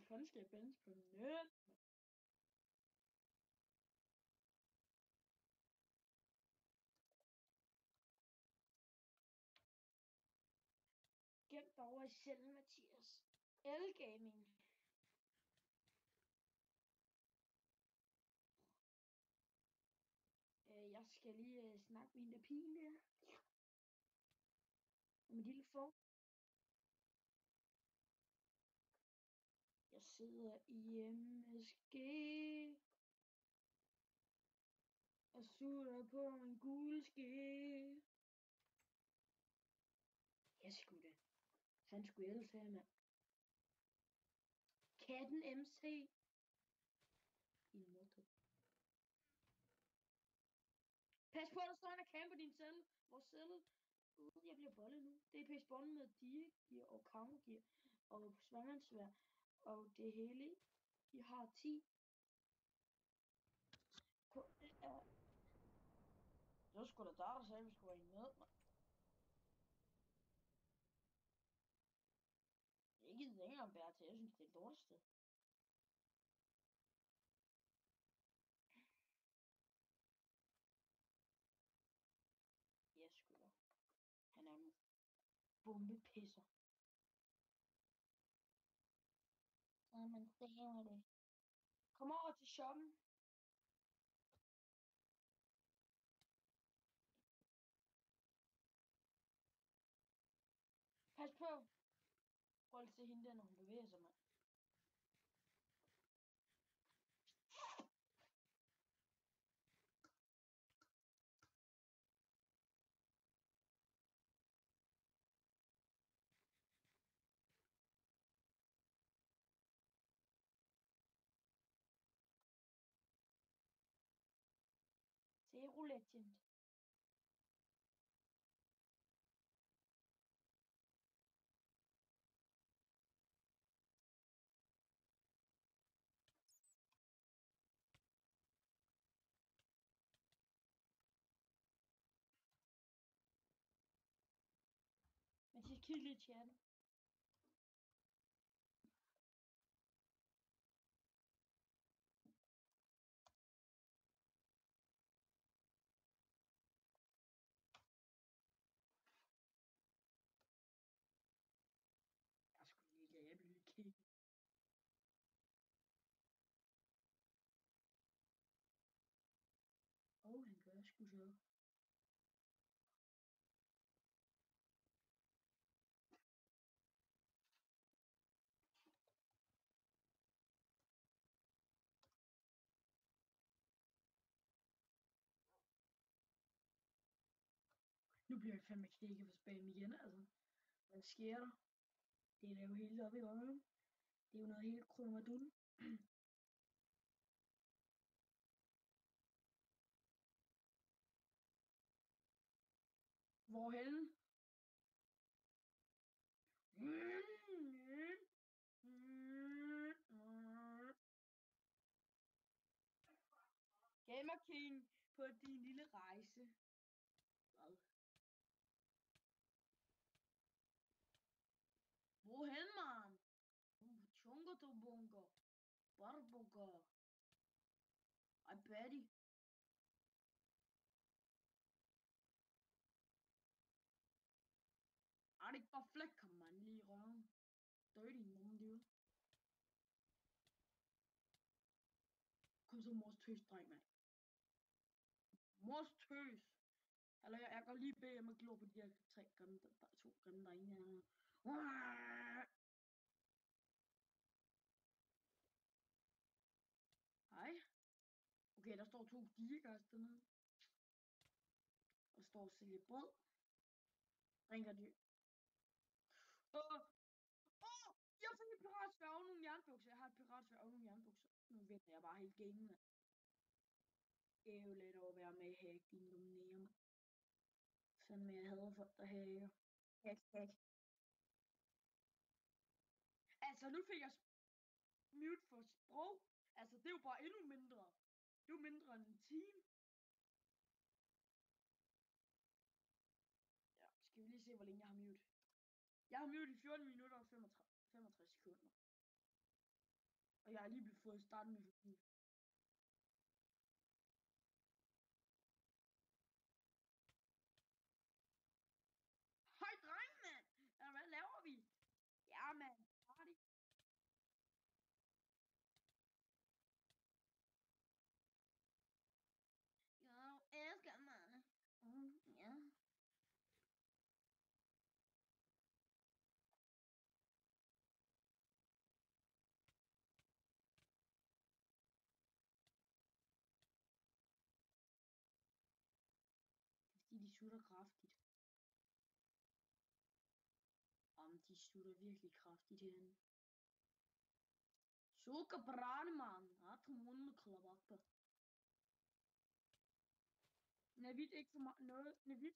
fanden skal jeg bench på net? Gem dig over i cellen, Mathias. L-gaming. Jeg skal lige snakke med en der pigen der. Og mit lille få. Jeg sidder i MSG. Og sutter på en gul ske. Jeg skulle da. Han skulle ellers have, mand. Katten MC. Din motor. Pas på, der står en og camper din celle. Vores celle. Jeg bliver bollet nu. Det er pacebånd med gear og countergear. Og svangerensvær. Og det hele. I har 10. Det er... Det var sgu da der sagde, at vi skulle ringe ned, mand. Jeg er ikke længere om bære til. Jeg synes, det er et dårligt sted. Jeg sgu da. Han er en bombepisser. Så er man damer det. Kom over til shoppen. Pas på. Prøv at se hende der, når hun bevæger sig, mand. Zero Legend. Men jeg kigger lidt i chatten. Jeg skulle lige lade blive kigge. Han gør sgu så. Nu bliver jeg fandme kigget for spam igen, altså. Hvad sker der? Det er jo helt oppe i øjen. Det er jo noget helt krumadun. Hvorhen? Gamer King på din lille rejse. Hvad? Hvorhen, man? Chunga to bunga. Barbuga. Ej, Betty. Er det ikke bare flækker, man, lige i røven? Dirty, mon dieu. Kom så, mors tøs, dreng, mand. Mors tøs. Eller jeg går lige bag mig og glor på de her to grimme drenge her. Hej. Okay, der står 2 digers dernede. Og der står og sælger brød. Drinker de. Jeg får et piratsvær og nogle jernbukser. Jeg har et piratsvær og nogle jernbukser. Nu ved jeg bare helt gamen. Det er jo let at være med at hacke dine dominerer mig. Fandme jeg hader folk, der hacker. Hack. Altså, nu fik jeg mute for sprog. Altså, det er jo bare endnu mindre. Det er jo mindre end en time. Ja, skal vi lige se, hvor længe jeg har mute. Jeg har mute i 14 minutter og 65 sekunder. har lige blevet fået startet med familie. Hej dreng, mand! Ja, hvad laver vi? Ja, mand. Party. Jeg elsker mig. Ja. Fordi de sutter kraftigt. De sutter virkelig kraftigt herinde. Sukker brane, man. Atmen klabakba. Navid ikke for meget noget. Navid.